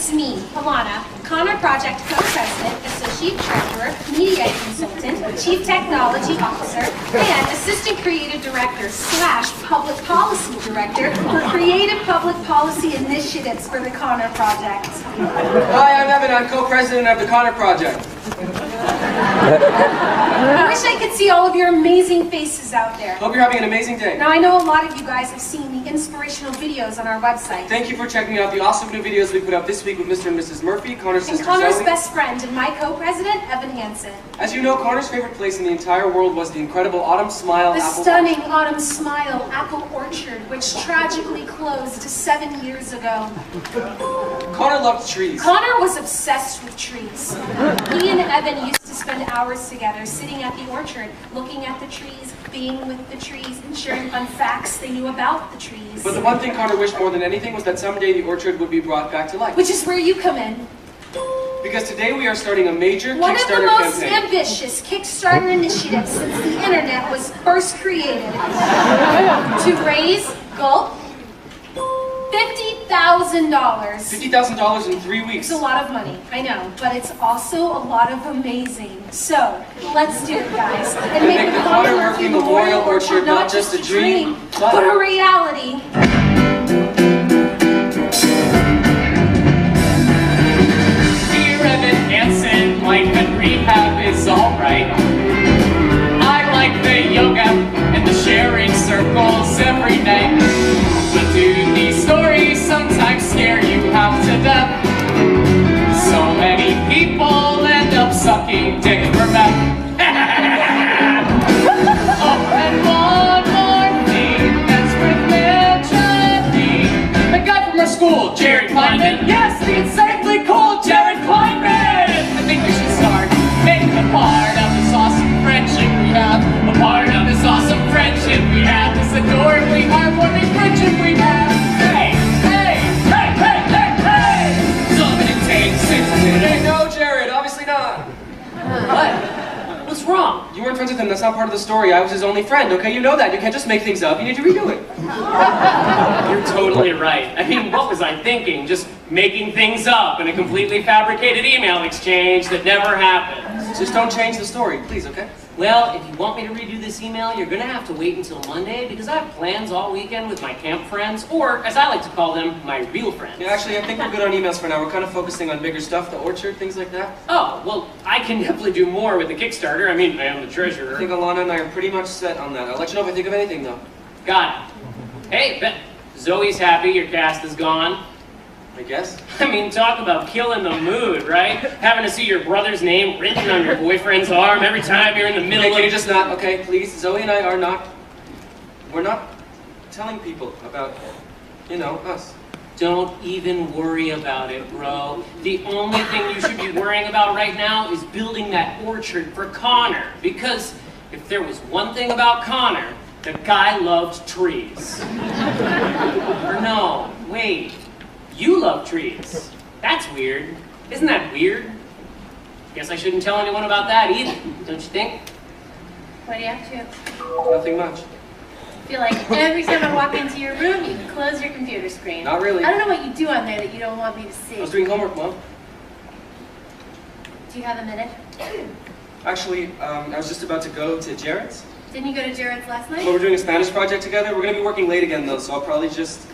It's me, Alana, Connor Project Co-President, Associate Treasurer, Media Consultant, Chief Technology Officer, and Assistant Creative Director / Public Policy Director for Creative Public Policy Initiatives for the Connor Project. Hi, I'm Evan. I'm Co-President of the Connor Project. I wish I could see all of your amazing faces out there. Hope you're having an amazing day. Now, I know a lot of you guys have seen the inspirational videos on our website. Thank you for checking out the awesome new videos we put up this week with Mr. and Mrs. Murphy, Connor's sister Connor's Zoe. best friend and my co-president, Evan Hansen. As you know, Connor's favorite place in the entire world was the incredible Autumn Smile The Apple stunning Autumn Smile Apple Orchard, which tragically closed 7 years ago. Connor loved trees. Connor was obsessed with trees. He and Evan used to spend hours together sitting at the orchard, looking at the trees, being with the trees, and sharing fun facts they knew about the trees. But the one thing Connor wished more than anything was that someday the orchard would be brought back to life. Which is where you come in. Because today we are starting a major One Kickstarter of the most campaign. ambitious Kickstarter initiatives since the internet was first created. To raise, gulp, $50,000. $50,000 in 3 weeks. It's a lot of money, I know, but it's also a lot of amazing. So, let's do it, guys. And make the Connor Murphy Memorial Orchard not just a dream, but a reality. Dear Evan Hansen, life at rehab is alright. I like the yoga and the sharing circles every night. But do these stories sometimes scare you half to death? So many people end up sucking dick for meth. Oh, and one more thing that's worth mentioning. The guy from our school, Jared Kleinman. Yes, the insanely cool Jared Kleinman! I think we should start making a part of this awesome friendship we have. A part of this awesome friendship we have. This adorably heartwarming friendship we have. Hey, hey, hey, hey, hey, hey! Something it takes since Hey, no, Jared, obviously not. What? What's wrong? You weren't friends with him, that's not part of the story. I was his only friend, okay? You know that. You can't just make things up. You need to redo it. You're totally right. I mean, what was I thinking? Just making things up in a completely fabricated email exchange that never happened. Just don't change the story, please, okay? Well, if you want me to redo this email, you're gonna have to wait until Monday because I have plans all weekend with my camp friends, or as I like to call them, my real friends. Yeah, actually, I think we're good on emails for now. We're kind of focusing on bigger stuff, the orchard, things like that. Oh, well, I can definitely do more with the Kickstarter. I mean, I am the treasurer. I think Alana and I are pretty much set on that. I'll let you know if I think of anything, though. Got it. Hey, Zoe's happy your cast is gone. I guess. I mean, talk about killing the mood, right? Having to see your brother's name written on your boyfriend's arm every time you're in the middle Hey, of... can you just not, okay, please? Zoe and I are not... We're not telling people about, you know, us. Don't even worry about it, bro. The only thing you should be worrying about right now is building that orchard for Connor. Because if there was one thing about Connor, the guy loved trees. Or no, wait. You love trees. That's weird. Isn't that weird? Guess I shouldn't tell anyone about that either, don't you think? What are you up to? Nothing much. I feel like every time I walk into your room, you close your computer screen. Not really. I don't know what you do on there that you don't want me to see. I was doing homework, Mom. Do you have a minute? Actually, I was just about to go to Jared's. Didn't you go to Jared's last night? But we're doing a Spanish project together. We're going to be working late again, though, so I'll probably just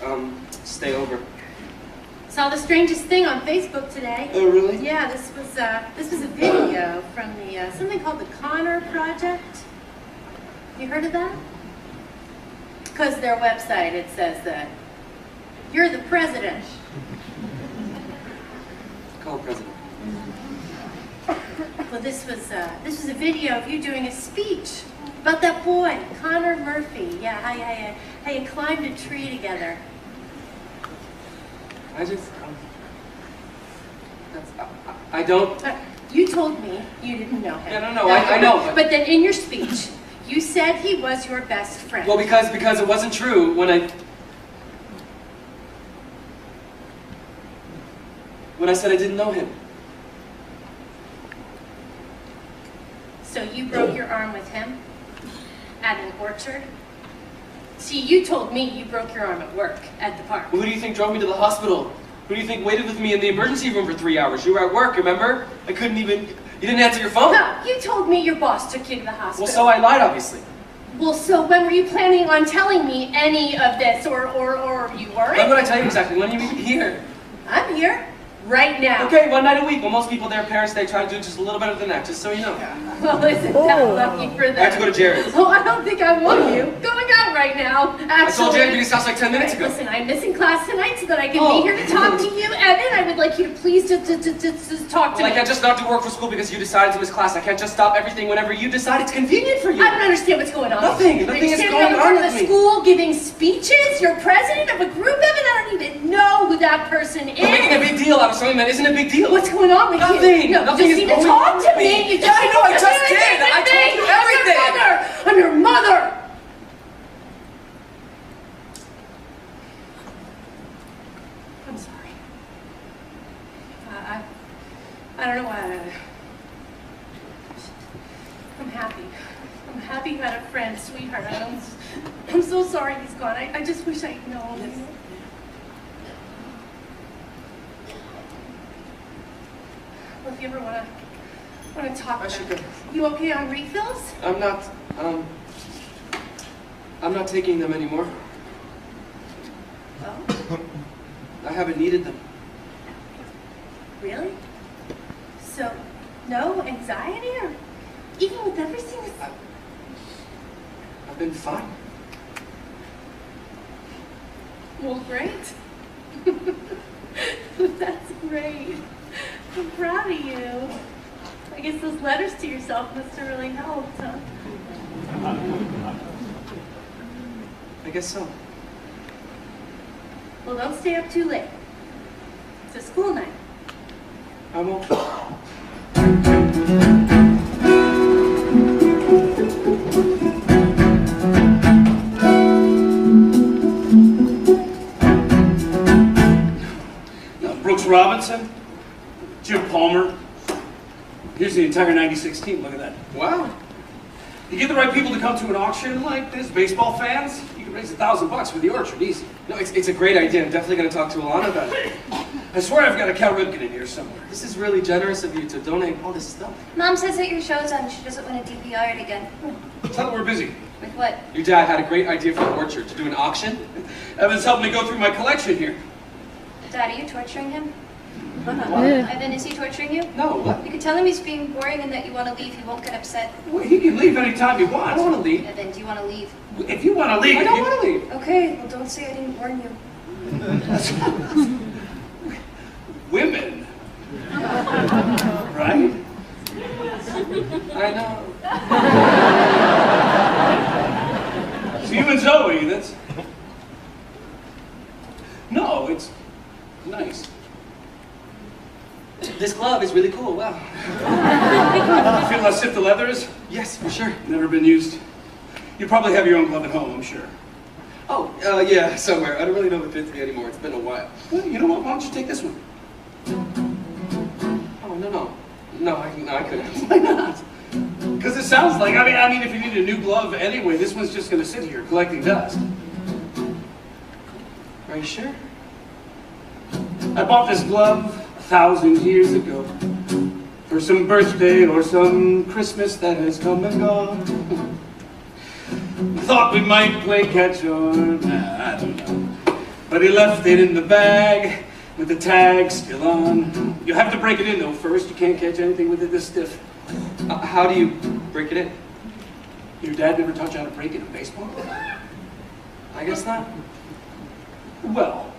stay over. Saw the strangest thing on Facebook today. Oh, really? Yeah, this was a video from the something called the Connor Project. You heard of that? Because their website, it says that you're the president. Call president. Well, this was a video of you doing a speech about that boy, Connor Murphy. Yeah, how you climbed a tree together. I just, I don't... You told me you didn't know him. Yeah, no, I know. But then in your speech, you said he was your best friend. Well, because it wasn't true when I said I didn't know him. So you broke your arm with him at an orchard? See, you told me you broke your arm at work, at the park. Well, who do you think drove me to the hospital? Who do you think waited with me in the emergency room for 3 hours? You were at work, remember? I couldn't even... You didn't answer your phone. No, you told me your boss took you to the hospital. Well, so I lied, obviously. Well, so when were you planning on telling me any of this, or you weren't? When would I tell you exactly? When are you even here? I'm here. Right now. Okay, one night a week. Well, most people, their parents, they try to do just a little better than that, just so you know. Well, isn't that lucky for them? I have to go to Jared's. Oh, I don't think I want you going out right now, actually. I told Jared to be his house like 10 minutes ago. Listen, I'm missing class tonight so that I can be here to talk to you. Evan, I would like you to please just talk to me. I can't just not do work for school because you decided to miss class. I can't just stop everything whenever you decide it's convenient for you. I don't understand what's going on. Nothing is going on with me. The school giving speeches? You're president of a group, Evan? I don't even know who that person is. You're making a big deal out of something that isn't a big deal. What's going on with you? Nothing. No, Nothing you is just need to going talk on to with me. You just I know, I just did. I told you everything. I'm your mother. I'm sorry. I don't know why. I'm happy. I'm happy you had a friend, sweetheart. I'm so sorry he's gone. I just wish I'd known. Well, if you ever want to talk I should go. You okay on refills? I'm not taking them anymore. Oh, I haven't needed them. really? So, no anxiety, or even with everything that's... I've been fine. Well, great. That's great. I'm proud of you. I guess those letters to yourself must have really helped, huh? I guess so. Well, don't stay up too late. It's a school night. I won't. Brooks Robinson, Jim Palmer. Here's the entire 96 team, look at that. Wow. You get the right people to come to an auction like this, baseball fans, you can raise $1,000 for the orchard, easy. No, it's a great idea. I'm definitely going to talk to Alana about it. I swear I've got a Cal Ripken in here somewhere. This is really generous of you to donate all this stuff. Mom says that your show's on. She doesn't want to DVR it again. Tell them we're busy. With what? Your dad had a great idea for the orchard, to do an auction. Evan's helping me go through my collection here. Dad, are you torturing him? What? Evan, is he torturing you? No, what? You can tell him he's being boring and that you want to leave. He won't get upset. Well, he can leave anytime he I wants. don't want to leave. Evan, do you want to leave? If you want to leave, I don't want to leave. Okay, well don't say I didn't warn you. Women. Right? I know. It's you and Zoe, that's... No, it's nice. This glove is really cool. Wow. Feel how stiff the leather is? Yes, for sure. Never been used. You probably have your own glove at home, I'm sure. Oh, yeah, somewhere. I don't really know if it fits me anymore. It's been a while. Well, you know what? Why don't you take this one? Oh, no. No, I couldn't. Why not? Because it sounds like, I mean, if you need a new glove anyway, this one's just going to sit here collecting dust. Are you sure? I bought this glove 1,000 years ago for some birthday or some Christmas that has come and gone. Thought we might play catch or nah, I don't know. But he left it in the bag with the tag still on. You have to break it in though first. You can't catch anything with it this stiff. How do you break it in? Your dad never taught you how to break in a baseball? I guess not. Well,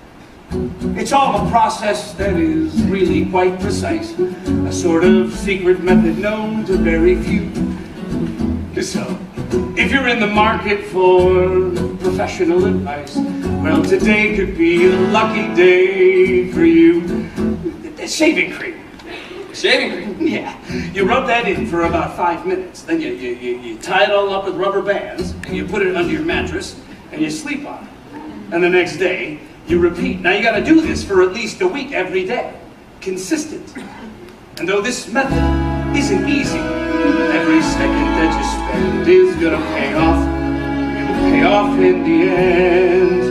it's all a process that is really quite precise. A sort of secret method known to very few. So, if you're in the market for professional advice, well, today could be a lucky day for you. Shaving cream. Shaving cream? Yeah. You rub that in for about 5 minutes. Then you tie it all up with rubber bands, and you put it under your mattress, and you sleep on it. And the next day, you repeat. Now you gotta do this for at least a week every day. Consistent. And though this method isn't easy, every second that you spend is gonna pay off. It'll pay off in the end.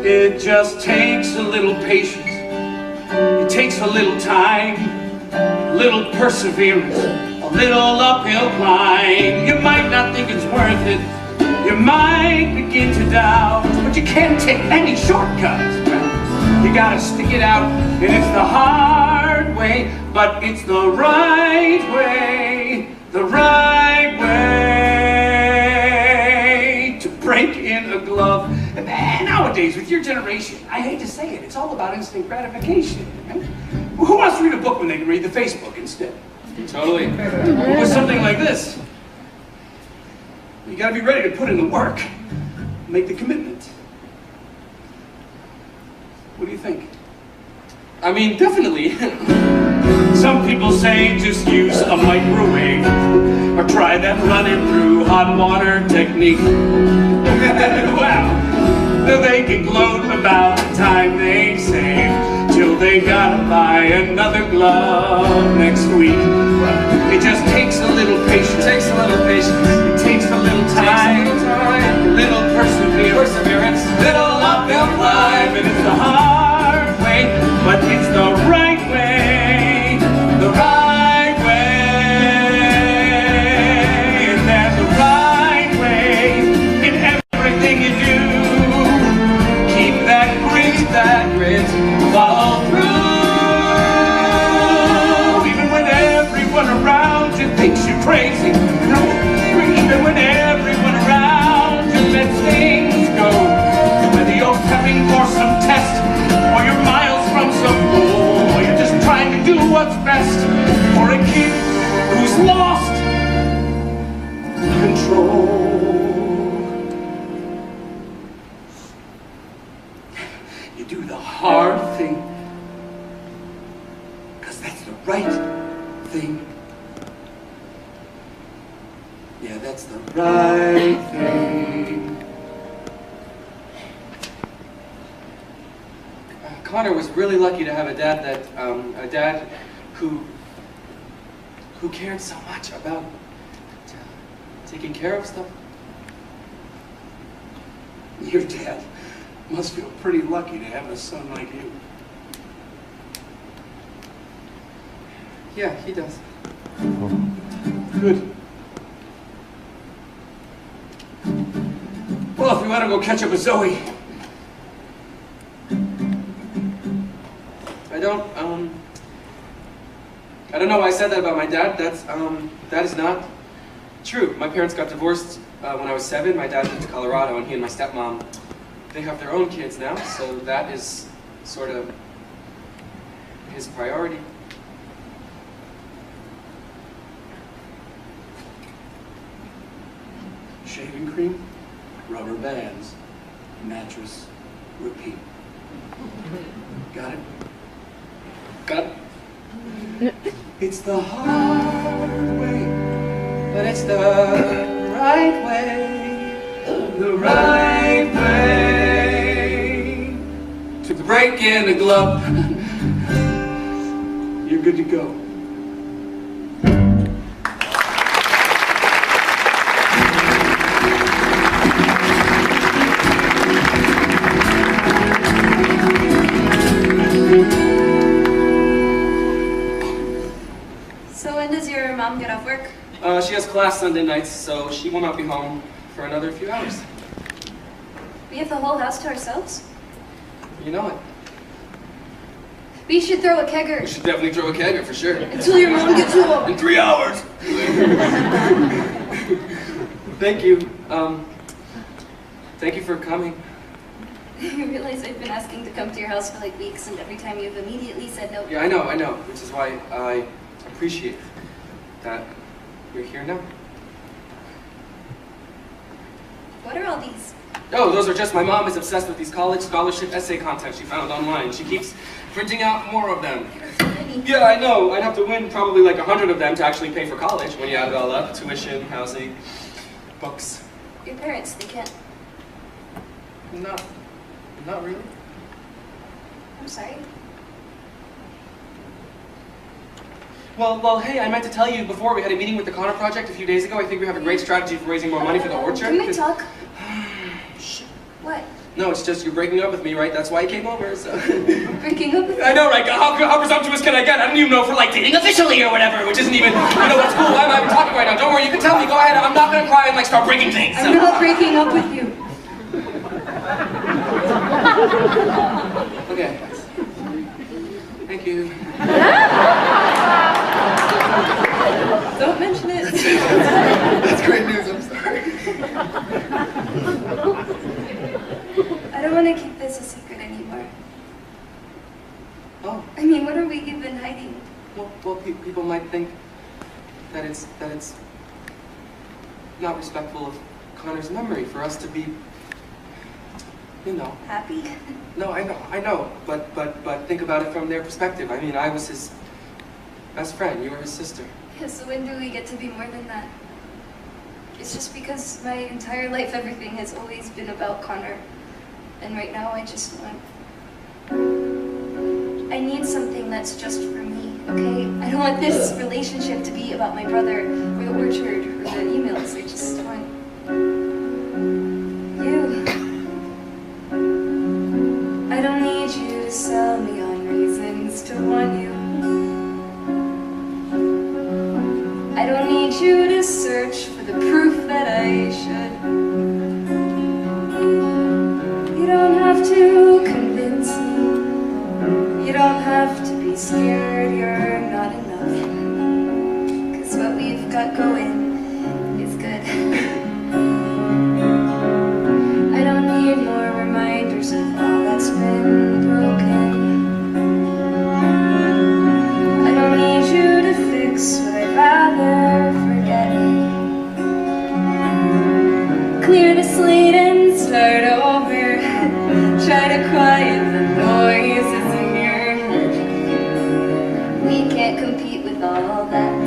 It just takes a little patience It takes a little time, a little perseverance, a little uphill climb. You might not think it's worth it, you might begin to doubt, but you can't take any shortcuts. You gotta stick it out, and it's the hard way, but it's the right way, the right way to break in a glove. And nowadays, with your generation, I hate to say it, it's all about instant gratification. Right? Who wants to read a book when they can read the Facebook instead? Totally. With something like this, you gotta be ready to put in the work, make the commitment. What do you think? I mean, definitely. Some people say just use a microwave, or try that running through hot water technique. Wow, they can gloat about the time they save, till they gotta buy another glove next week. It just takes a little patience. It takes a little patience. It takes a little time. A little perseverance. Little uphill climb. And it's the hard way, but it's the right way. The right way. And there's the right way in everything you do. Keep that grit, follow through. Even when everyone around you thinks you're crazy. No, even when everyone around you lets things go. Whether you're prepping for some test, or you're miles from some goal, or you're just trying to do what's best for a kid who's lost control. You do the hard thing, because that's the right thing. Yeah, that's the right thing. Connor was really lucky to have a dad who cared so much about taking care of stuff. Your dad must feel pretty lucky to have a son like you. Yeah, he does. Good. Well, if you want to go catch up with Zoe. I don't know why I said that about my dad. That is not true. My parents got divorced when I was 7. My dad moved to Colorado, and he and my stepmom, they have their own kids now, so that is sort of his priority. Shaving cream, rubber bands, mattress, repeat. Got it? Got it? It's the hard way, But it's the right way. the right way to break in a glove. You're good to go. So when does your mom get off work? She has class Sunday nights, so she will not be home for another few hours. We have the whole house to ourselves? You know it. We should throw a kegger We should definitely throw a kegger for sure. until your mom gets home. In 3 hours! Thank you. Thank you for coming. You realize I've been asking to come to your house for like weeks, and every time you've immediately said no. Yeah, I know, which is why I appreciate that you're here now. What are all these? Oh, those are just, my mom is obsessed with these college scholarship essay contests she found online. She keeps printing out more of them. Yeah, I know. I'd have to win probably like 100 of them to actually pay for college when you add it all up. Tuition, housing, books. Your parents, they can't. Not really. I'm sorry. Well, hey, I meant to tell you before, we had a meeting with the Connor Project a few days ago. I think we have a great strategy for raising more money for the orchard. Can we talk? Shh. What? No, it's just you're breaking up with me, right? That's why you came over, so... Breaking up with you? I know, right? How presumptuous can I get? I don't even know if we're like dating officially or whatever, which isn't even... You know what's cool? Why am I even talking right now? Don't worry, you can tell me. Go ahead. I'm not gonna cry and like start breaking things. I'm not breaking up with you. Okay. Thank you. Don't mention it. That's great news, I'm sorry. I don't want to keep this a secret anymore. Oh, I mean, what are we even hiding? well, people might think that it's not respectful of Connor's memory for us to be, you know. Happy? No, I know, but think about it from their perspective. I mean, I was his best friend, you were his sister. Yeah, so when do we get to be more than that? It's just because my entire life, everything has always been about Connor. And right now, I just want... I need something that's just for me, okay? I don't want this relationship to be about my brother, or the orchard, or the emails. I just want... you. I don't need you to sell me on reasons to want you. I don't need you to search for the proof that I should. You don't have to convince me. You don't have to be scared you're not enough. 'Cause what we've got going is good. I don't need more reminders of all that's been broken. I don't need you to fix what I'd rather forget. Clear the slate and start over. Try to quiet the noises in your head. We can't compete with all that.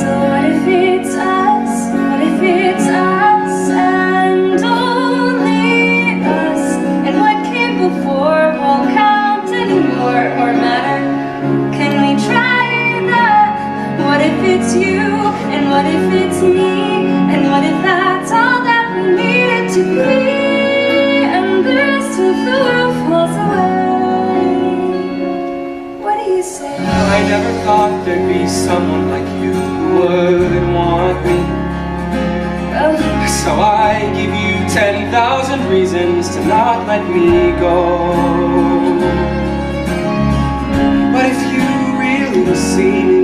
So what if it's us? What if it's us and only us? And what came before won't count anymore or matter. Can we try that? What if it's you? And what if it's me? And what if that's all that we need it to be? And the rest of the world falls away. What do you say? I never thought there'd be someone like you who would want me. Oh, So I give you 10,000 reasons to not let me go. But if you really see me,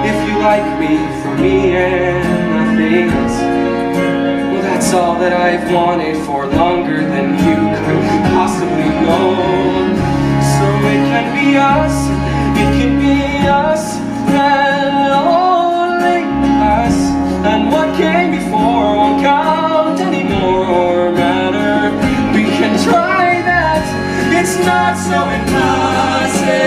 if you like me for me and nothing else, well, that's all that I've wanted for longer than you could possibly know. So it can be us, it can be us, and only us. And what came before won't count anymore or matter. We can try that, it's not so impossible.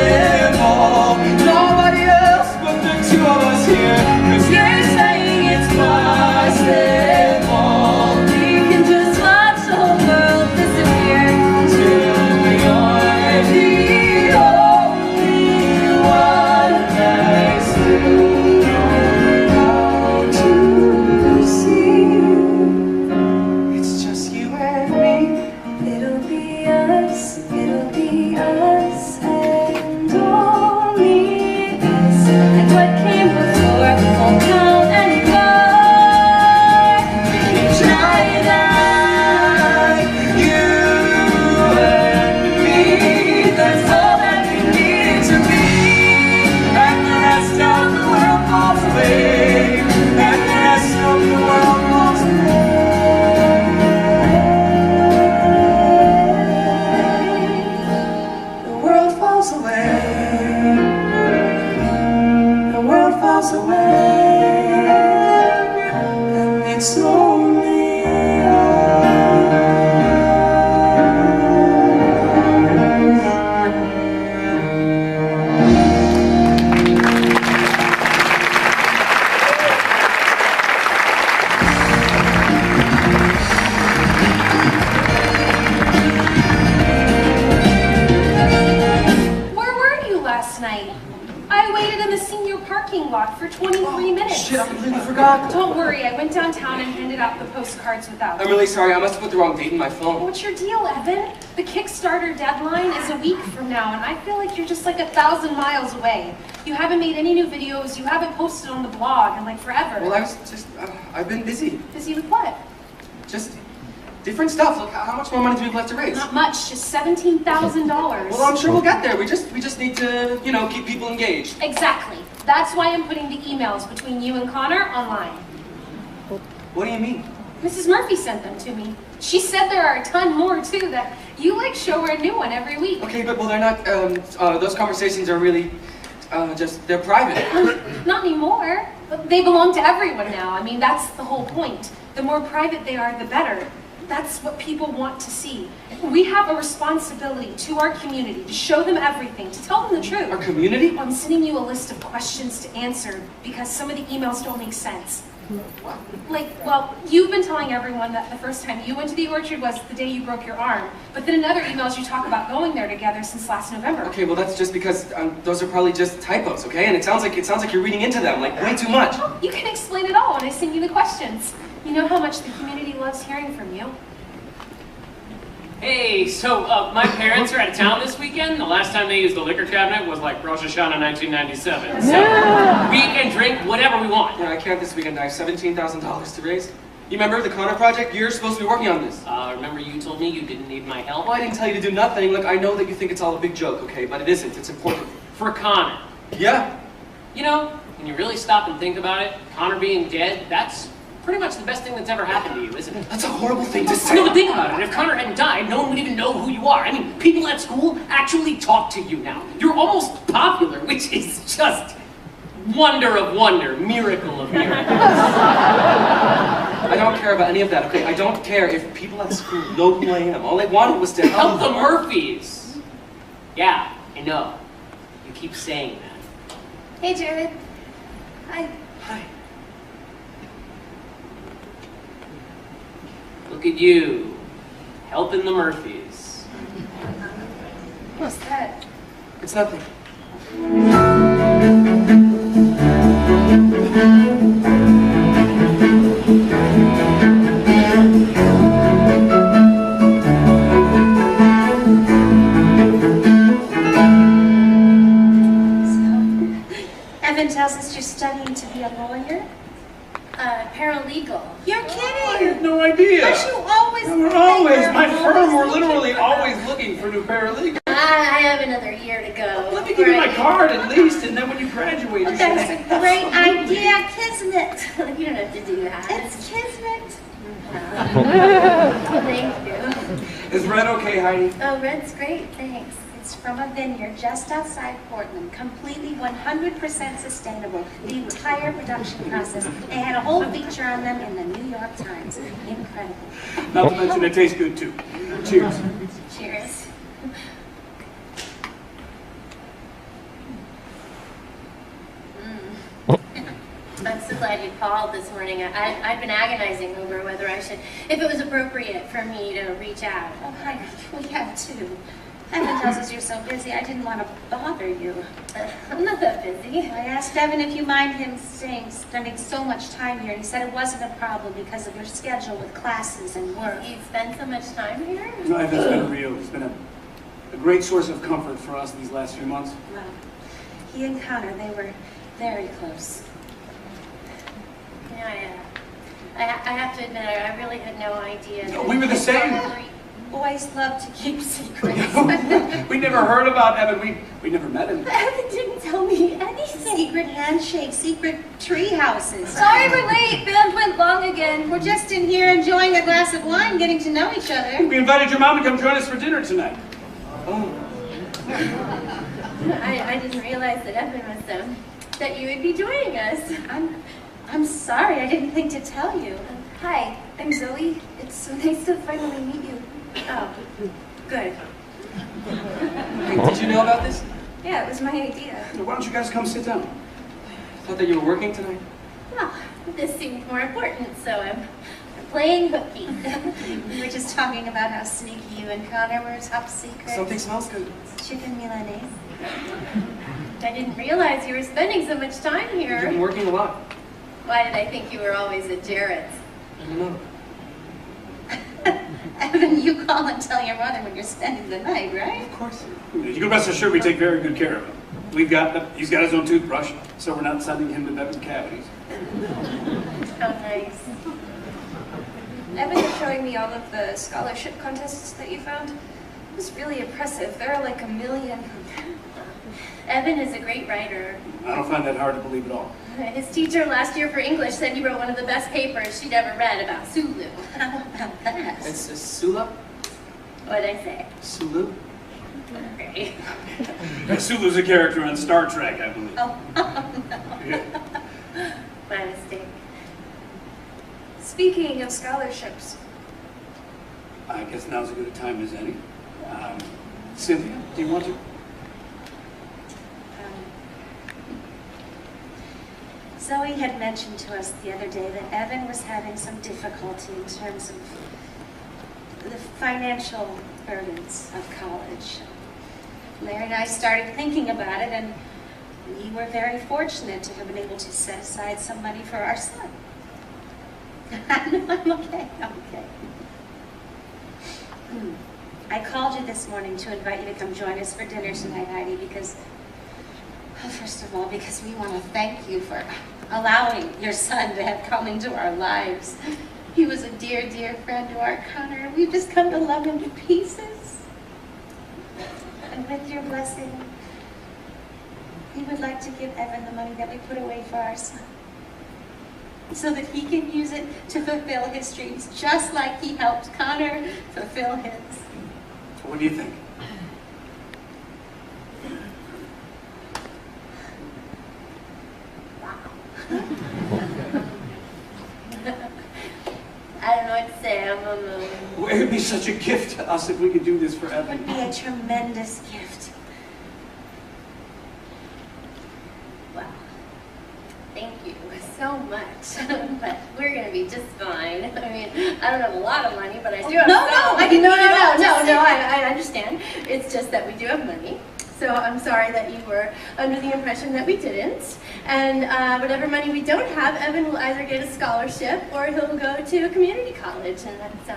Nobody else but the two of us here, 'cause you're saying it's possible. we can just watch the whole world disappear. Till you're the only one I still know how to see. It's just you and me. It'll be us, and only us. And what came before won't count anymore. We can try that, you and me. That's all that we need to be. And the rest of the world falls away. And the rest of the world falls away. The world falls away. The world falls away. And it's only Where were you last night? I waited in the senior parking lot for 23 minutes. Shit, I completely forgot. Don't worry, I went downtown and handed out the postcards without. I'm really sorry, I must have put the wrong date in my phone. What's your deal, Evan? The Kickstarter deadline is a week from now, and I feel like you're just like 1,000 miles away. You haven't made any new videos, you haven't posted on the blog in like forever. Well, I was just, I've been busy. Busy with what? Just different stuff. Look, how much more money do we have left to raise? Not much, just $17,000. Well, I'm sure we'll get there. We just need to, you know, keep people engaged. Exactly. That's why I'm putting the emails between you and Connor online. What do you mean? Mrs. Murphy sent them to me. She said there are a ton more too, that you like show her a new one every week. Okay, but well, they're not, those conversations are really, they're private. Not anymore. They belong to everyone now. I mean, that's the whole point. The more private they are, the better. That's what people want to see. We have a responsibility to our community to show them everything, to tell them the truth. Our community? I'm sending you a list of questions to answer because some of the emails don't make sense. What? Like, well, you've been telling everyone that the first time you went to the orchard was the day you broke your arm. But then in other emails you talk about going there together since last November. Okay, well that's just because those are probably just typos, okay? And it sounds like you're reading into them, like way too much. Oh, you can explain it all when I send you the questions. You know how much the community loves hearing from you. Hey, so my parents are out of town this weekend. The last time they used the liquor cabinet was like Rosh Hashanah 1997. So we can drink whatever we want. Yeah, I can't this weekend. I have $17,000 to raise. You remember the Connor project? You're supposed to be working on this. Remember you told me you didn't need my help? Well, I didn't tell you to do nothing. Look, I know that you think it's all a big joke, okay? But it isn't. It's important. For Connor. Yeah. You know, when you really stop and think about it, Connor being dead, that's pretty much the best thing that's ever happened to you, isn't it? That's a horrible thing to say. No, but think about it. If Connor hadn't died, no one would even know who you are. I mean, people at school actually talk to you now. You're almost popular, which is just wonder of wonder, miracle of miracles. I don't care about any of that, okay? I don't care if people at school know who I am. All I wanted was to Help the Murphys. Yeah, I know. You keep saying that. Hey, Jared. Hi. Hi. Look at you, helping the Murphys. What's that? It's nothing. Evan tells us you're studying to be a lawyer? Paralegal. You're kidding! I had no idea. Aren't you always We're always, my firm, we're literally always looking for new paralegals. I have another year to go. Let me give you my card at least, and then when you graduate, you should That's a have great something. idea, kismet. You don't have to do that. It's kismet. Thank you. Is red okay, Heidi? Oh, red's great, thanks. It's from a vineyard just outside Portland, completely 100% sustainable. The entire production process. They had a whole feature on them in the New York Times. Incredible. Not to mention it tastes good too. Cheers. Cheers. I'm so glad you called this morning. I've been agonizing over whether I should, if it was appropriate for me to reach out. Oh, hi. We have too. Evan tells us you're so busy, I didn't want to bother you. I'm not that busy. I asked Evan if you mind him spending so much time here, and he said it wasn't a problem because of your schedule with classes and work. You spend so much time here? No, Evan's been real. He's been a great source of comfort for us these last few months. Well, he and Connor, they were very close. Yeah, I have to admit, I really had no idea. No, we were the same. Boys love to keep secrets. We never heard about Evan. We never met him. Evan didn't tell me anything. Secret handshakes, secret tree houses. Sorry we're late. Band went long again. We're just in here enjoying a glass of wine, getting to know each other. We invited your mom to come join us for dinner tonight. Oh. I didn't realize that Evan was that you would be joining us. I'm sorry, I didn't think to tell you. Hi, I'm Zoe. It's so nice to finally meet you. Oh, good. Hey, did you know about this? Yeah, it was my idea. Why don't you guys come sit down? I thought that you were working tonight. Well, this seemed more important, so I'm playing hooky. We were just talking about how sneaky you and Connor were, top secret. Something smells good. Chicken Milanese. I didn't realize you were spending so much time I've been here. working a lot. Why did I think you were always at Jared's? I don't know. Evan, you call and tell your mother when you're spending the night, right? Of course. You can rest assured we take very good care of him. He's got his own toothbrush, so we're not sending him to bed with cavities. How nice. Evan was showing me all of the scholarship contests that you found. It was really impressive. There are like 1 million. Evan is a great writer. I don't find that hard to believe at all. His teacher last year for English said he wrote one of the best papers she'd ever read about Sulu. How about that? It's a Sula? What'd I say? Sulu? Okay. Sulu's a character on Star Trek, I believe. Oh, Yeah. My mistake. Speaking of scholarships, I guess now's as good a time as any. Cynthia, do you want to? Zoe had mentioned to us the other day that Evan was having some difficulty in terms of the financial burdens of college. Larry and I started thinking about it, and we were very fortunate to have been able to set aside some money for our son. No, I'm okay, I'm okay. I called you this morning to invite you to come join us for dinner tonight, Heidi, because, well, first of all, because we want to thank you for allowing your son to have come into our lives. He was a dear, dear friend to our Connor, and we've just come to love him to pieces. And with your blessing, we would like to give Evan the money that we put away for our son, so that he can use it to fulfill his dreams, just like he helped Connor fulfill his. What do you think? I don't know what to say. I'm on the... Well, it would be such a gift to us if we could do this for It Evan. would be a tremendous gift. Wow. Thank you so much. But we're going to be just fine. I mean, I don't have a lot of money, but I do have No, some. I didn't mean it at all. Just say I understand. It's just that we do have money. So I'm sorry that you were under the impression that we didn't. And whatever money we don't have, Evan will either get a scholarship or he'll go to a community college. And that's,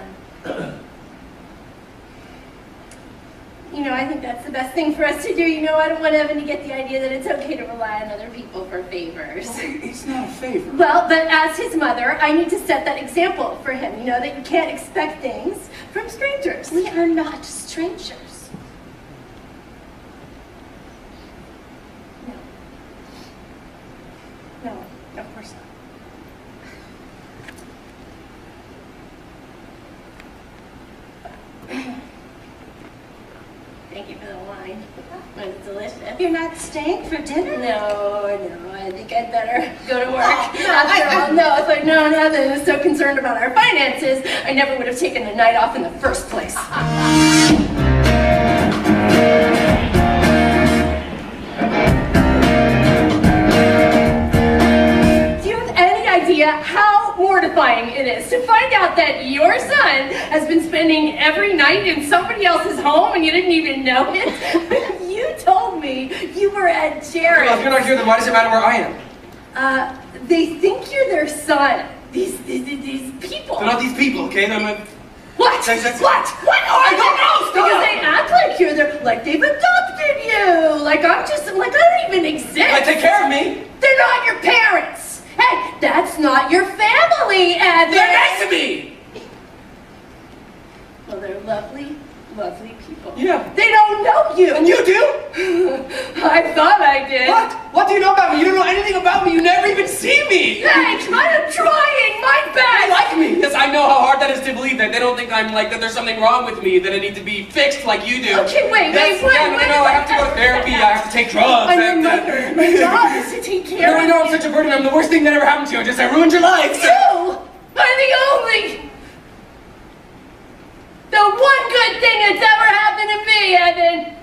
you know, I think that's the best thing for us to do. You know, I don't want Evan to get the idea that it's okay to rely on other people for favors. It's not a favor. Well, but as his mother, I need to set that example for him, you know, that you can't expect things from strangers. We are not strangers. No, of course not. Thank you for the wine. It was delicious. You're not staying for dinner? No, I think I'd better go to work. After all, no, if I'd known Evan was so concerned about our finances, I never would have taken the night off in the first place. Do you have any idea how mortifying it is to find out that your son has been spending every night in somebody else's home and you didn't even know it? You told me you were at Jared's. Well, if you're not here, then why does it matter where I am? They think you're their son. These people. They're not these people, okay? They're my... What? What are they? Stop! Because they act like you're their, like they've adopted you. Like I'm just, like I don't even exist. They take care of me! They're not your parents. Hey, that's not your family, Evan. They're next to me! Well, they're lovely, lovely people. Yeah. They don't know you. And you do? I thought I did. What? What do you know about me? You don't know anything about me. You never even see me. Thanks, I'm trying my They best. like me. Yes, I know how hard that is to believe that. They don't think I'm like, that there's something wrong with me, that I need to be fixed like you do. Okay, wait. No, I have to go to therapy. I have to take drugs. I'm your mother. My job is to take You care don't of know I'm such a burden. I'm the worst thing that ever happened to you. I ruined your life. You are the only, the one good thing that's ever happened to me, Evan.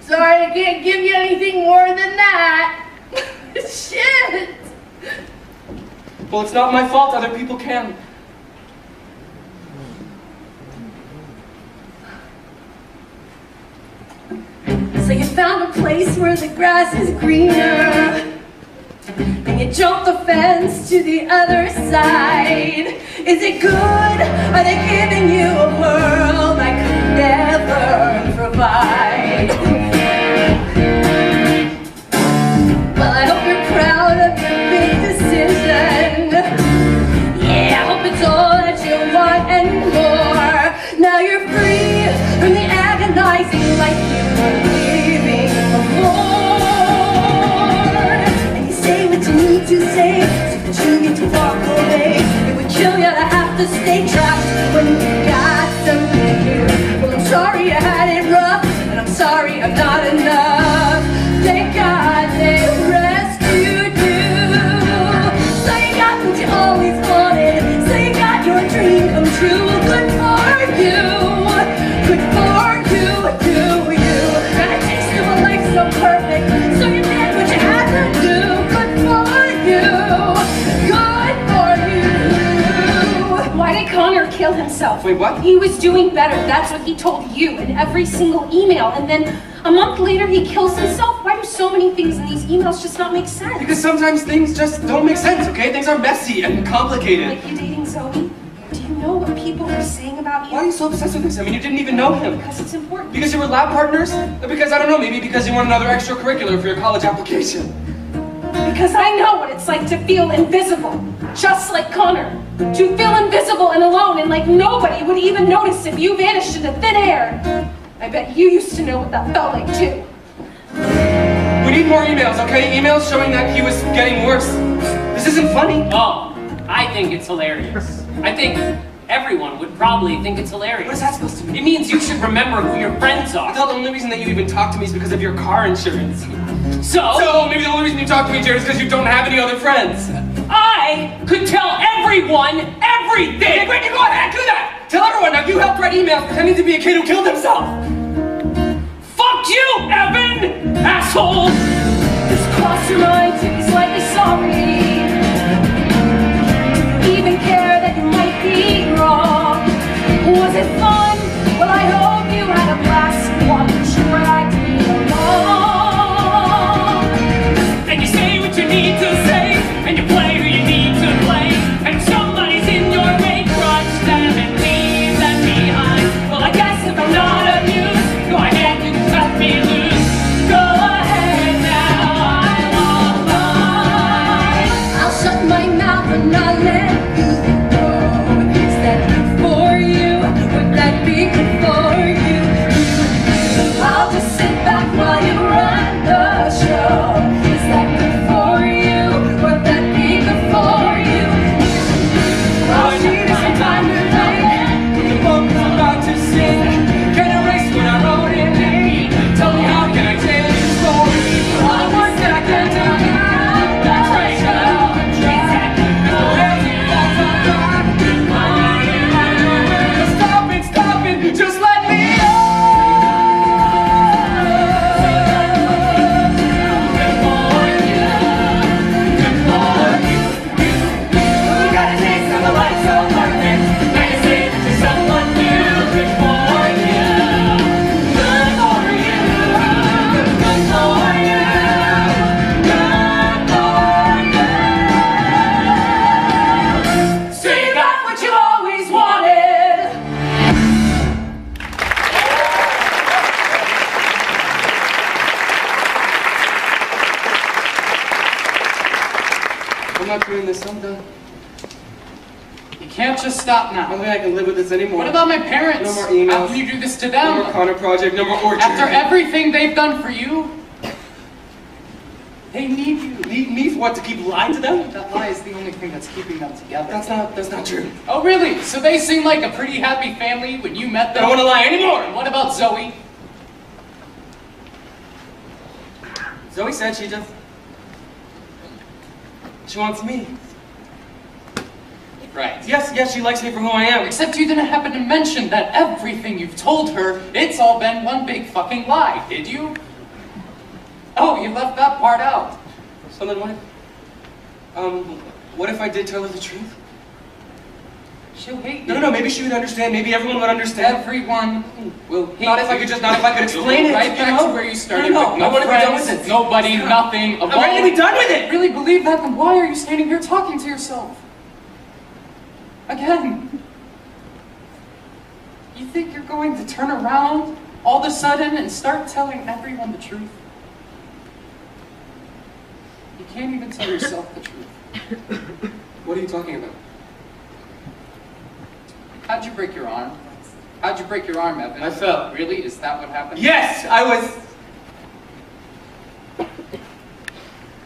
Sorry, I can't give you anything more than that. Shit. Well, it's not my fault. Other people can. So you found a a place where the grass is greener. And you jump the fence to the other side. Is it good? Are they giving you a world I could never provide? Well, I hope you're proud of your big decision. Yeah, I hope it's all that you want and more. Now you're free from the agonizing life you were living before. And you say what you need to say so that you get to walk away. It would kill you to have to stay trapped when you got something new. Well, I'm sorry you had it rough, and I'm sorry I'm not enough. Thank God they rescued you. So you got what you always wanted. So you got your dream come true. Good for you. Good for you, you. Got a taste of a life so perfect. So you did what you had to do. Good for you. Good for you. Why did Connor kill himself? Wait, what? He was doing better. That's what he told you in every single email. And then a month later, he kills himself. Why do so many things in these emails just not make sense? Because sometimes things just don't make sense, okay? Things are messy and complicated. Like you dating Zoe? Do you know what people are saying about you? Why are you so obsessed with this? I mean, you didn't even know him. Because it's important. Because you were lab partners? Or because, I don't know, maybe because you want another extracurricular for your college application. Because I know what it's like to feel invisible. Just like Connor. To feel invisible and alone and like nobody would even notice if you vanished into thin air. I bet you used to know what that felt like too. We need more emails, okay? Emails showing that he was getting worse. This isn't funny. Oh, I think it's hilarious. I think everyone would probably think it's hilarious. What is that supposed to mean? It means you should remember who your friends I are. thought the only reason that you even talk to me is because of your car insurance. So Maybe the only reason you talk to me, Jared, is because you don't have any other friends. I could tell everyone everything. Okay, great, you go ahead, do that! Tell everyone, now you helped write emails pretending to be a kid who killed himself! Fuck you, Evan, asshole! Just cross your mind to be slightly sorry. Do you even care that you might be wrong? Was it fun? Well, I hope you had a blast. While you dragged me along. And you say what you need to say, and you play who you need to play. And if somebody's in your way, crush them and leave them behind. Well, I guess if I'm not amused, go ahead and cut me loose. Go ahead now, I'm all mine. I'll shut my mouth and not let you go. Is that good for you? Would that be good for you? I'll just sit back while you run the show. Is that good for you? Would that be good for you? I'll see this time tonight. The book is about to sing. Can I erase what I wrote in it? Tell me how can I tell your story? All the work that I can do. That's right, Stop it, just let me know. Good for you, good for you. You got a taste of a life so perfect. Now you say that you're someone new. Good for you, good for you, good for you, good for you. So you got what you always wanted. I'm not doing this, I'm done. You can't just stop I now. don't think I can live with this anymore. What about my parents? No more emails. How can you do this to No more them? Connor Project, no more orchard. After everything they've done for you, they need you. Need me for what, to keep lying to them? That lie is the only thing that's keeping them together. That's not true. Oh, really? So they seem like a pretty happy family when you met I them? don't want to lie anymore. And what about Zoe? Zoe said she wants me. Right. Yes, she likes me for who I am. Except you didn't happen to mention that everything you've told her, it's all been one big fucking lie, did you? Oh, you left that part out. So then what if I did tell her the truth? She'll hate you. No, maybe she would understand. Maybe everyone would understand. Everyone will hate Not if I could explain it. Right back to where you started. No, with I want to be done friends, with it. Nobody, nothing, a I'm ready to be done with it. Really believe that? Then why are you standing here talking to yourself? Again. You think you're going to turn around all of a sudden and start telling everyone the truth? You can't even tell yourself the truth. What are you talking about? How'd you break your arm? How'd you break your arm, Evan? I fell. Really? Is that what happened? Yes, I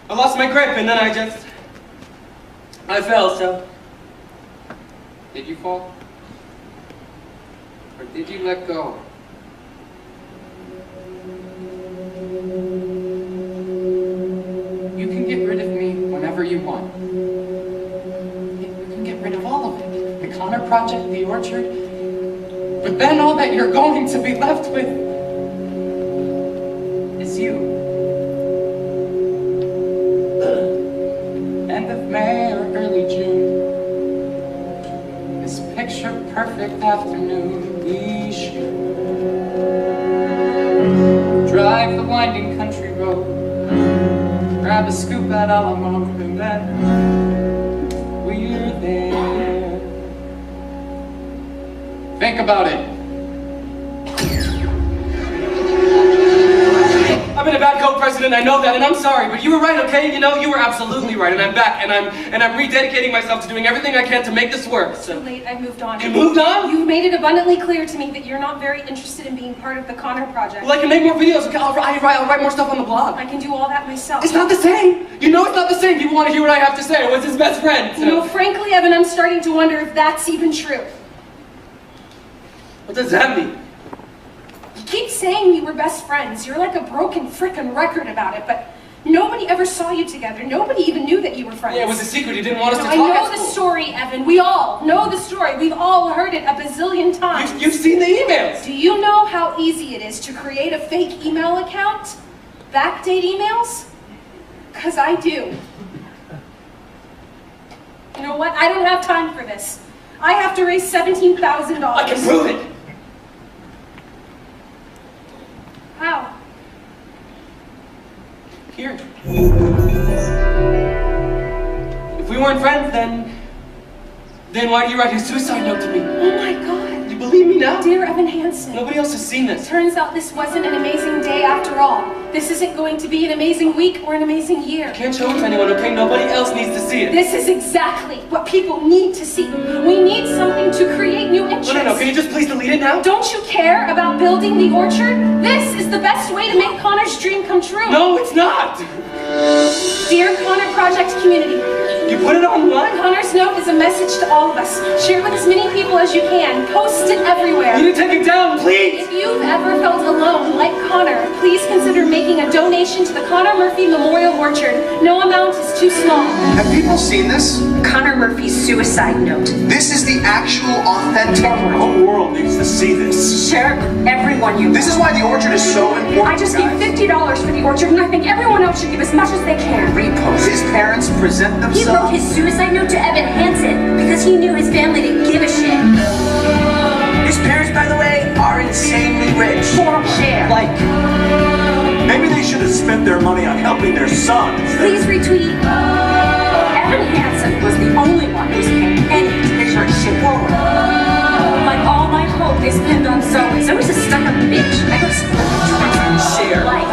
lost my grip and then I fell, so. Did you fall? Or did you let go? You can get rid of me whenever you want. You can get rid of all of it. The Connor Project, the Orchard. But then all that you're going to be left with is you. End of May or early June. This picture-perfect afternoon we shoot. Drive the winding country road. Grab a scoop at Alamo and then we're there. Think about it. I've been a bad co-president, I know that, and I'm sorry, but you were right, okay? You know, you were absolutely right, and I'm back, and I'm rededicating myself to doing everything I can to make this work. So. Too late, I moved on. You moved on? You've made it abundantly clear to me that you're not very interested in being part of the Connor Project. Well, I can make more videos, okay? I'll write more stuff on the blog. I can do all that myself. It's not the same! You know it's not the same! People want to hear what I have to say. I was his best friend. So. You know, frankly, Evan, I'm starting to wonder if that's even true. What does that mean? You keep saying we were best friends. You're like a broken frickin' record about it, but nobody ever saw you together. Nobody even knew that you were friends. Yeah, it was a secret. He didn't want us to talk I know at the school. story, Evan. We all know the story. We've all heard it a bazillion times. You've seen the emails. Do you know how easy it is to create a fake email account? Backdate emails? 'Cause I do. You know what? I don't have time for this. I have to raise $17,000. I can prove it. How? Here. If we weren't friends, then why do you write a suicide note to me? Oh my God. You believe me now? Dear Evan Hansen. Nobody else has seen this. Turns out this wasn't an amazing day after all. This isn't going to be an amazing week or an amazing year. I can't show it to anyone, okay? Nobody else needs to see it. This is exactly what people need to see. We need something to create new interests. No. Can you just please delete it now? Don't you care about building the orchard? This is the best way to make Connor's dream come true. No, it's not. Dear Connor Project community, You put it online? Connor's note is a message to all of us. Share it with as many people as you can. Post it everywhere. You need to take it down, please! If you've ever felt alone, like Connor, please consider making a donation to the Connor Murphy Memorial Orchard. No amount is too small. Have people seen this? Connor Murphy's suicide note. This is the actual authentic. The whole world needs to see this. Share it with everyone you know. This is why the orchard is so important. I just gave $50 for the orchard, and I think everyone else should give as much as they can. Repost. His parents present He themselves. wrote his suicide note to Evan Hansen because he knew his family didn't give a shit. His parents, by the way, are insanely rich. Share. Like, Maybe they should have spent their money on helping their sons. Please retweet. Evan Hansen was the only one who was paying any picture shit forward. Like all my hope is pinned on Zoe. Zoe's a stuck-up bitch. I go split the Share. Like,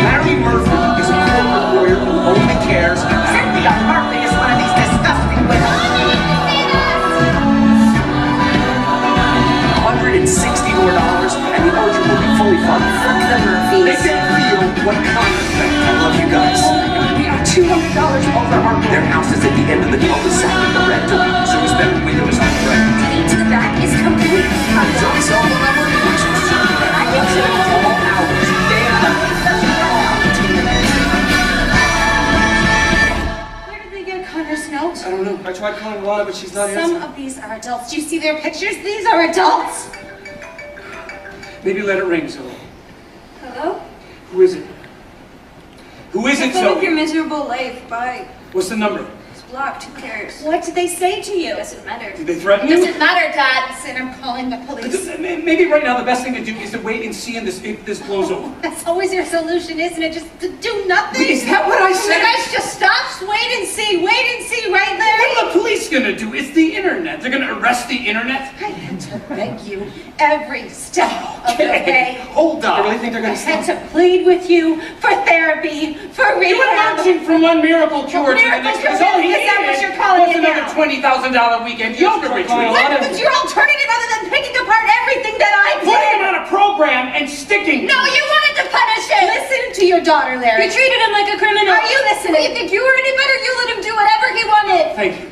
Larry Murphy is a corporate lawyer who only cares. Cynthia Murphy is one of these disgusting women. $160 more, and the orchard will be fully funded. Fuck the Murphys. Make them feel what Connor felt. I love you guys. We are $200 over our goal. Their house is at the end of the cul-de-sac in the red door, so his bedroom window is on the right. Deed to the back is complete. Zoe's cell phone number, which is I think so. all hours, day and night. Where did they get Connor's note? I don't know. I tried calling Lana, but she's not Some answering. of these are adults. Do you see their pictures? These are adults. Maybe let it ring, Zoe. Hello? Who is it? Who is it, Get with your Zoe? miserable life. Bye. What's the number? It's blocked. Who cares? What did they say to you? Doesn't matter. Did they threaten you? Doesn't matter, Dad. Listen, I'm calling the police. Maybe right now the best thing to do is to wait and see if this blows over. That's always your solution, isn't it? Just to do nothing? Is that what I said? You guys just stop. Just wait and see. Wait and see, right there. What are the police gonna do? It's the internet. They're gonna arrest the internet? I had to beg you every step of the way. Hold I on. really think they're I gonna had stop. to plead with you for therapy, for You were rehab. launching from one miracle cure to the Miracle next. cure? Because all he Is that what needed you're calling was it another now? $20,000 weekend yoga retreat. What was your alternative other than picking apart everything that I did? Putting him on a program and sticking. No, you wanted to punish him! Listen to your daughter, Larry. You treated him like a criminal. Are you listening? You think you were any better? You let him do whatever he wanted. Thank you.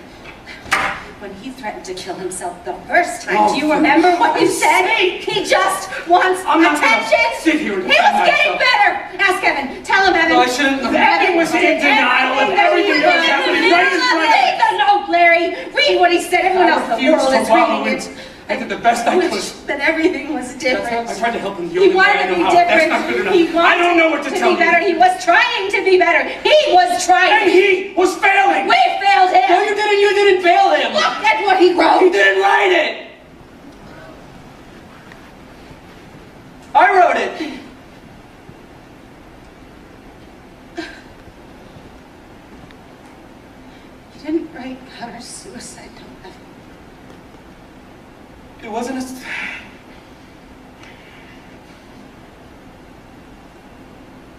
When he threatened to kill himself the first time, Oh, do you remember what you for said? sake. He just wants I'm not gonna attention. sit here and He was defend getting myself. better. Ask Evan. Tell him, Evan. No, I shouldn't. Evan was in denial of everything that was happening right in front of me. Read the note, Larry. Read what he said. Everyone else in the world is reading it. I did the best I Wish could. that everything was different. I tried to help him the He only way wanted I to know be how. That's different. not good enough. He wanted I don't know what to tell be better. you. He was trying to be better. He was And trying. he was failing. We failed him. No, you didn't. You didn't fail him. Look at what he wrote. He didn't write it. I wrote it. You didn't write Connor's suicide note. It wasn't a...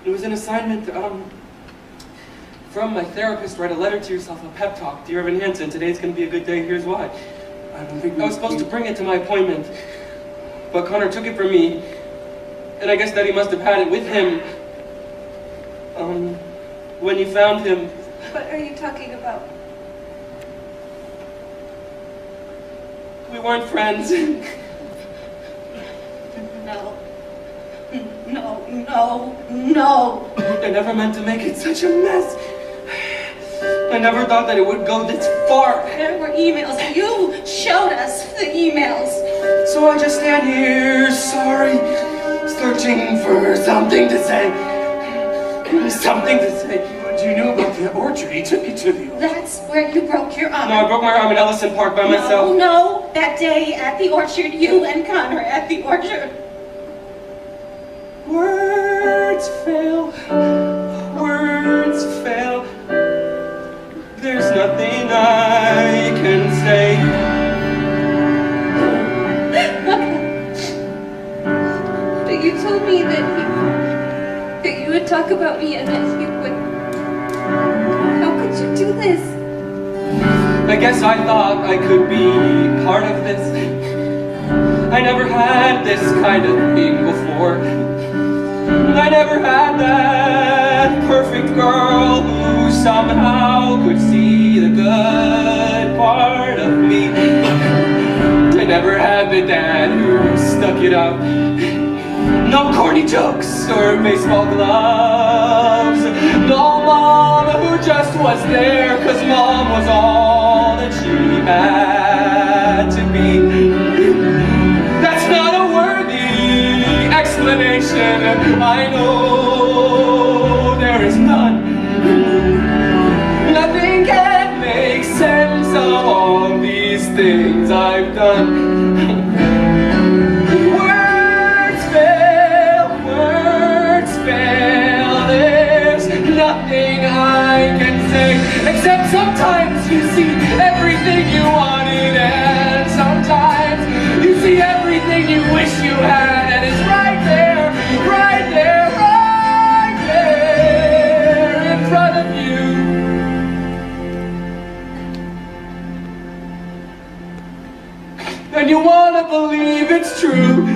It was an assignment, from my therapist. Write a letter to yourself, a pep talk. Dear Evan Hansen, today's gonna be a good day, here's why. I don't think I was supposed to bring it to my appointment, but Connor took it from me, and I guess Daddy must have had it with him, when you found him. What are you talking about? We weren't friends. No. No, no, no. I never meant to make it such a mess. I never thought that it would go this far. There were emails. You showed us the emails. So I just stand here, sorry, searching for something to say. Something to say. What do you know about the orchard? He took you to the orchard. That's where you broke your arm. No, I broke my arm in Ellison Park by myself. No, that day at the orchard, you and Connor at the orchard. Words fail. Words fail. There's nothing I can say. But you told me that you would talk about me and that you would... How could you do this? I guess I thought I could be part of this. I never had this kind of thing before. I never had that perfect girl who somehow could see the good part of me. I never had the dad who stuck it out. No corny jokes or baseball gloves. No mom who just was there 'cause mom was all that she had to be. That's not a worthy explanation. I know there is none. Nothing can make sense of all these things I've done. Nothing I can say, except sometimes you see everything you wanted, and sometimes you see everything you wish you had, and it's right there, right there, right there in front of you. And you want to believe it's true.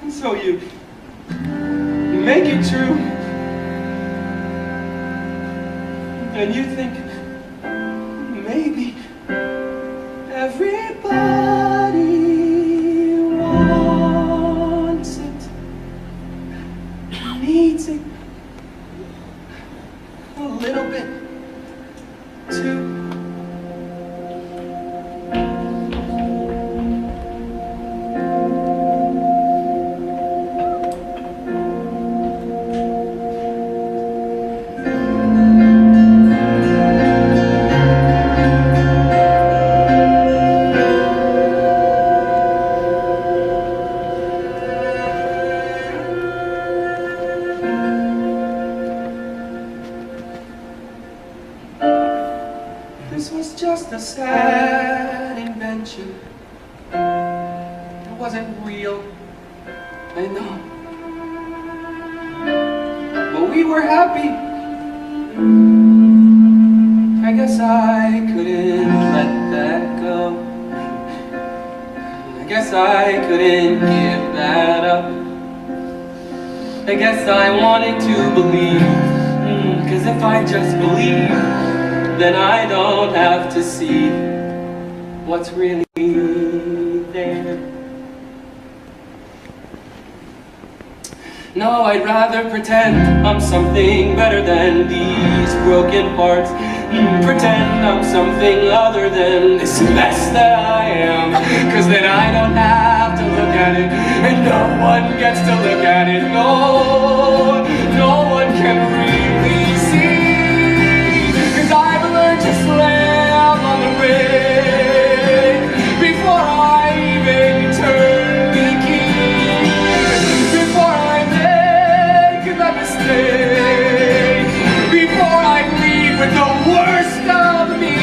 And so you make it true, and you think maybe everybody wants it, needs it a little bit too. This was just a sad invention. It wasn't real, I know. But we were happy. I guess I couldn't let that go. I guess I couldn't give that up. I guess I wanted to believe, 'cause if I just believe, then I don't have to see what's really there. No, I'd rather pretend I'm something better than these broken parts. Pretend I'm something other than this mess that I am. 'Cause then I don't have to look at it, and no one gets to look at it. No, no one can really see. 'Cause I've learned to slam on the brake before I even turn the key. Before I make that mistake, before I leave with the worst of me,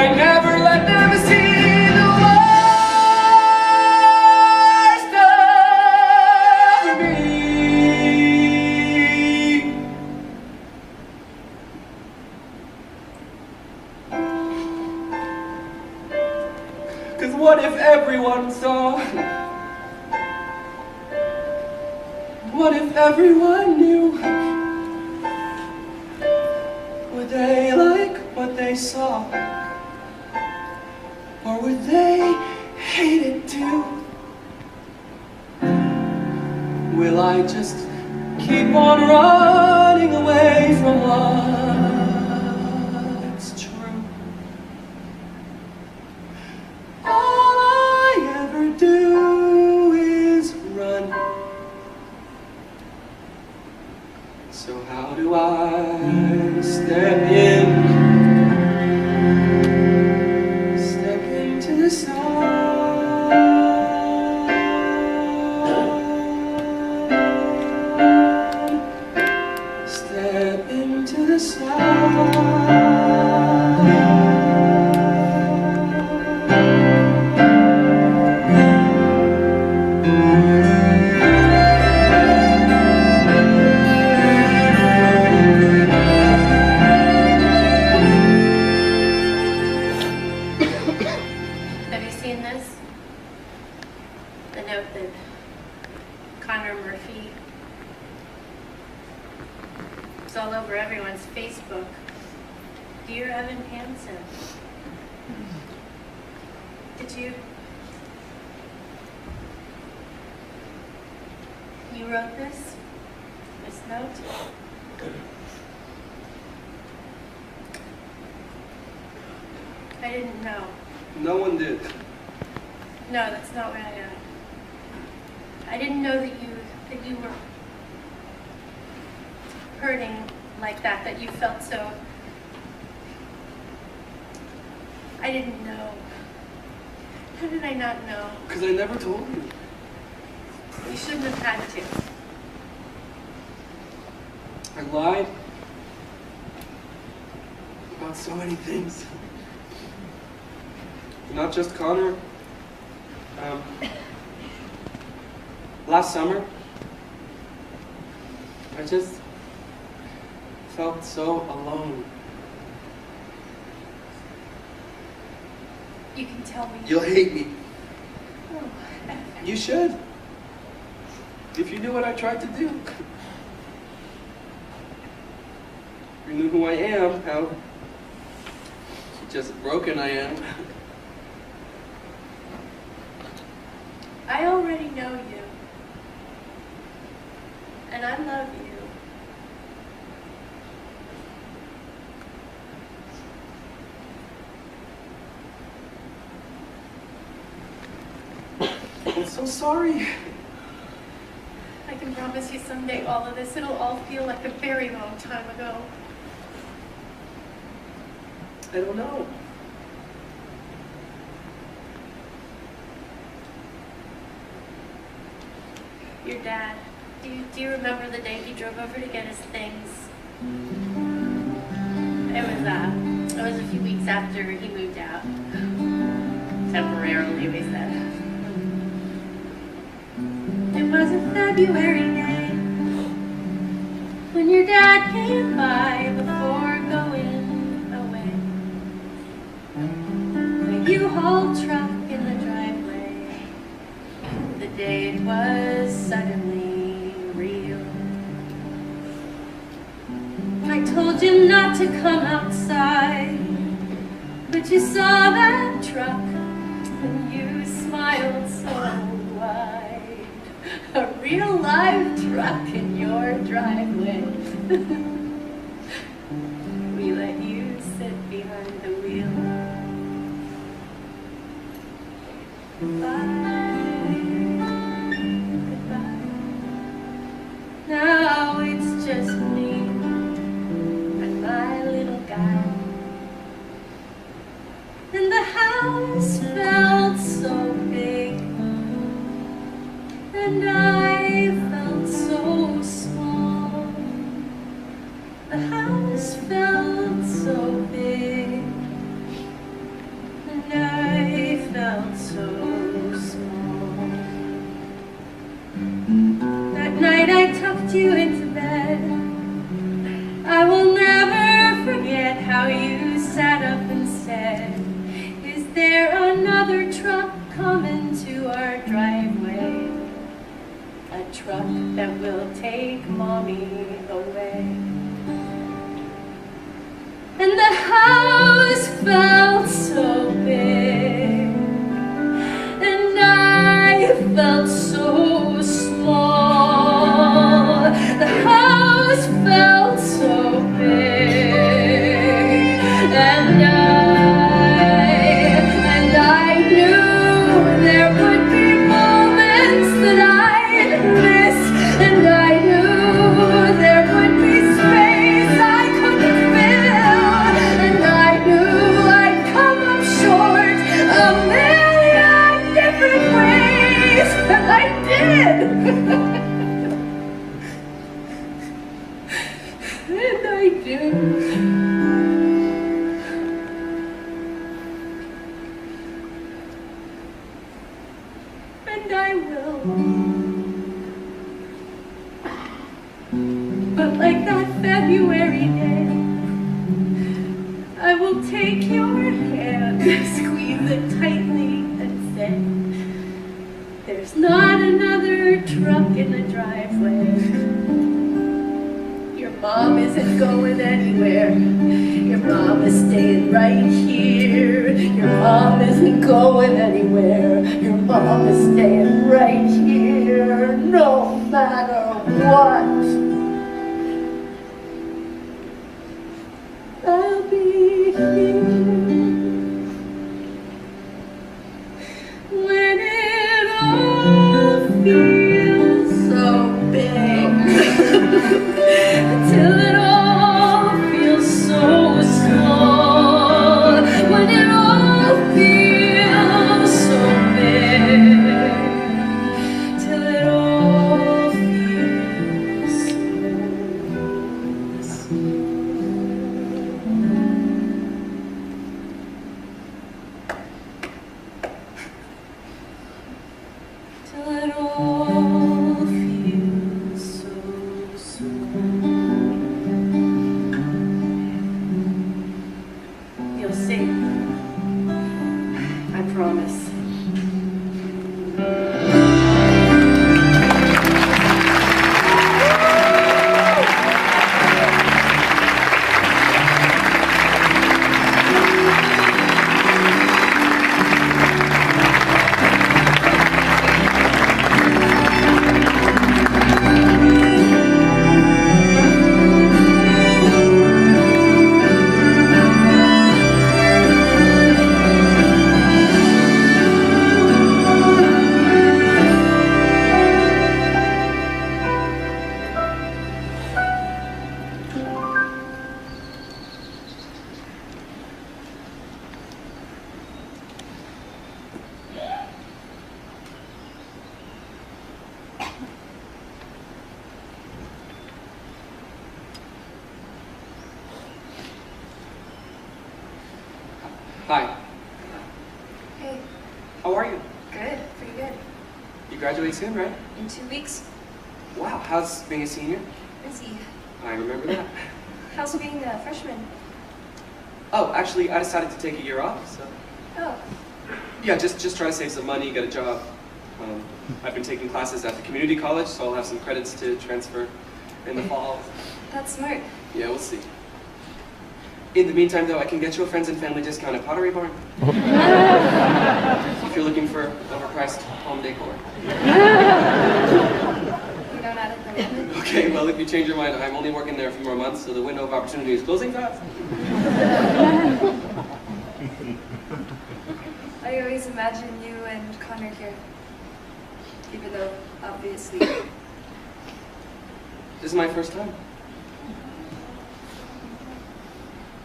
I never let them see the worst of me. 'Cause what if everyone saw? What if everyone knew? Would they like what they saw? Or would they hate it too? Will I just keep on running away from what's true? All I ever do is run. So how do I step into the sun? Step into the sun. It's all over everyone's Facebook. Dear Evan Hansen. Did you wrote this note? I didn't know. No one did. No, that's not what I didn't know that you were hurting like that you felt so. I didn't know. How did I not know? Because I never told you. You shouldn't have had to. I lied about so many things. Not just Connor. Last summer, I just felt so alone. You can tell me. You'll hate me. Oh, You should. If you knew what I tried to do. If you knew who I am, how just broken I am. I already know you. And I love you. I'm so sorry. I can promise you someday all of this, it'll all feel like a very long time ago. I don't know. Your dad, do you remember the day he drove over to get his things? It was was a few weeks after he moved out. Temporarily, we said. It was a February day when your dad came by before going away. A U-Haul truck in the driveway. The day was suddenly real. I told you not to come outside, but you saw that truck and you smiled so wide. A real live truck in your driveway. We let you sit behind the wheel. Goodbye, goodbye. Now it's just me and my little guy. And the house felt so big, and I felt so small. The house felt so big, and I felt so small. That night I tucked you into bed. I will never forget how you sat up and said, "Is there another truck coming to our driveway? A truck that will take Mommy away." And the house felt so big, and I felt so small. The house felt so big, and I knew there would be moments that I'd miss, and I knew there would be space I couldn't fill, and I knew I'd come up short a million different ways, and I did. And I do. And I will. But like that February day, I will take your hand, squeeze it tightly, and say, "There's not another truck in the driveway. Your mom isn't going anywhere. Your mom is staying right here. Your mom isn't going anywhere. Your mom is staying right here, no matter what. I'll be here when it all feels so big, till it all feels so small, when it all feels so big, till it all feels Hi. Hey, How are you? good, pretty good. You graduate soon, right? In 2 weeks, Wow, how's being a senior? busy. I remember that. How's being a freshman? Oh, actually, I decided to take a year off, so... Oh, Yeah, just try to save some money, get a job. I've been taking classes at the community college, so I'll have some credits to transfer in the fall. that's smart. Yeah, we'll see. In the meantime, though, I can get you a friends and family discount at Pottery Barn. If you're looking for overpriced home decor. You don't add it the moment. Okay, well, if you change your mind, I'm only working there a few more months, so the window of opportunity is closing fast. I always imagine you and Connor here. Even though, obviously, This is my first time.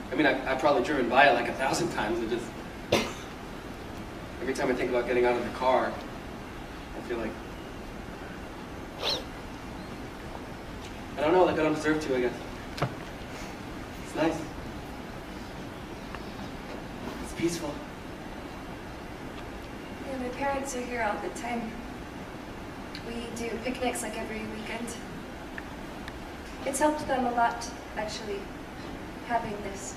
I mean, I've probably driven by it like 1,000 times. It just... Every time I think about getting out of the car, I feel like... I don't know, like I don't deserve to, I guess. It's nice. It's peaceful. yeah, my parents are here all the time. We do picnics like every weekend. It's helped them a lot, actually, having this.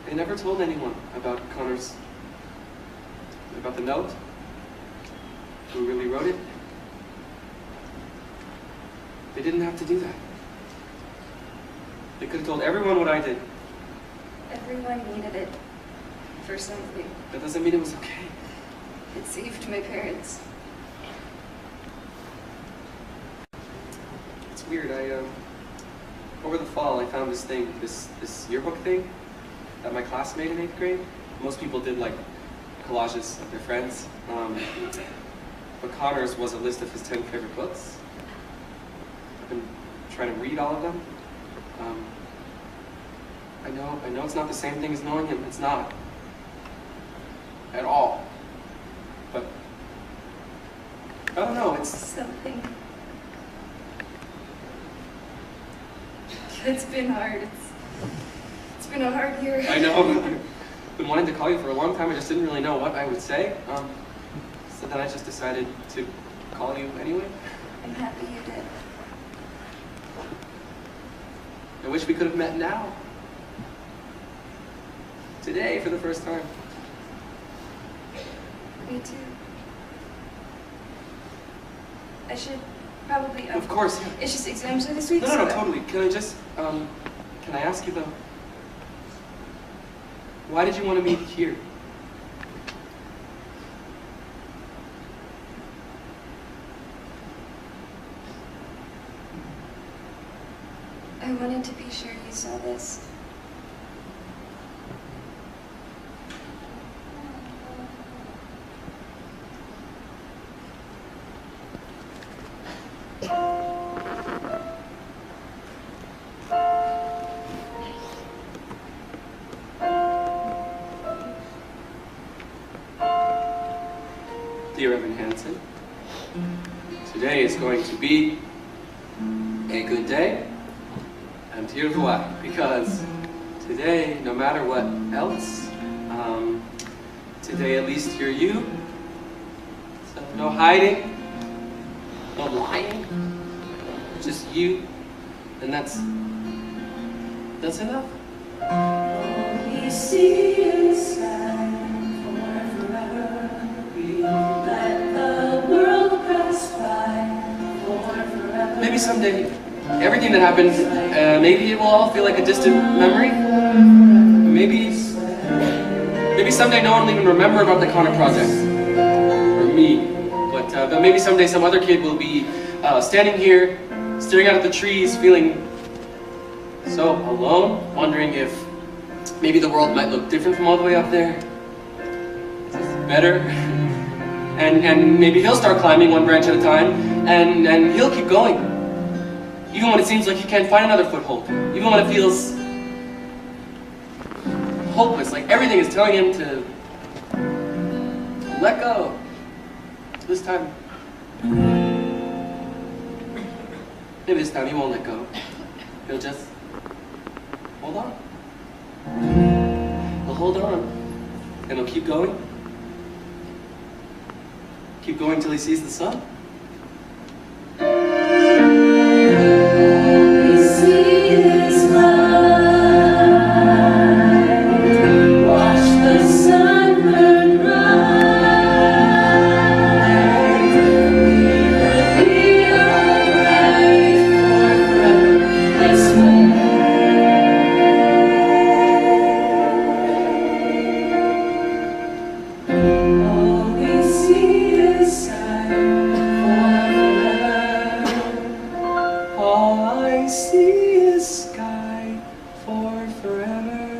They never told anyone about Connor's... about the note. Who really wrote it. They didn't have to do that. They could have told everyone what I did. Everyone needed it for something. That doesn't mean it was okay. It saved my parents. It's weird, over the fall I found this thing, this yearbook thing that my class made in 8th grade. Most people did like collages of their friends. But Connor's was a list of his 10 favorite books. I've been trying to read all of them. I know it's not the same thing as knowing him. It's not. At all. But I don't know, it's... Something. It's been hard. It's been a hard year. I know. I've been wanting to call you for a long time. I just didn't really know what I would say. So then I just decided to call you anyway. I'm happy you did. I wish we could have met now. Today, for the first time. Me too. I should probably... Of course, yeah. It's just exams are this week, No, so... totally. Can I just, can I ask you though? Why did you want to meet here? I wanted to be sure you saw this. Dear Evan Hansen, today is going to be a good day, and here's why. Because today, no matter what else, today at least you're you. So no hiding, no lying, just you, and that's enough. We see inside forever. We let the world pass by forever. Maybe someday, everything that happened, maybe it will all feel like a distant memory. Maybe someday no one will even remember about the Connor project, or me. But maybe someday some other kid will be standing here, staring out at the trees, feeling so alone, wondering if maybe the world might look different from all the way up there. Just better. And maybe he'll start climbing one branch at a time, and he'll keep going. Even when it seems like he can't find another foothold. Even when it feels hopeless, like everything is telling him to let go. This time, maybe this time he won't let go. He'll just hold on. hold on. And he'll keep going. Keep going till he sees the sun. All I see is sky for forever.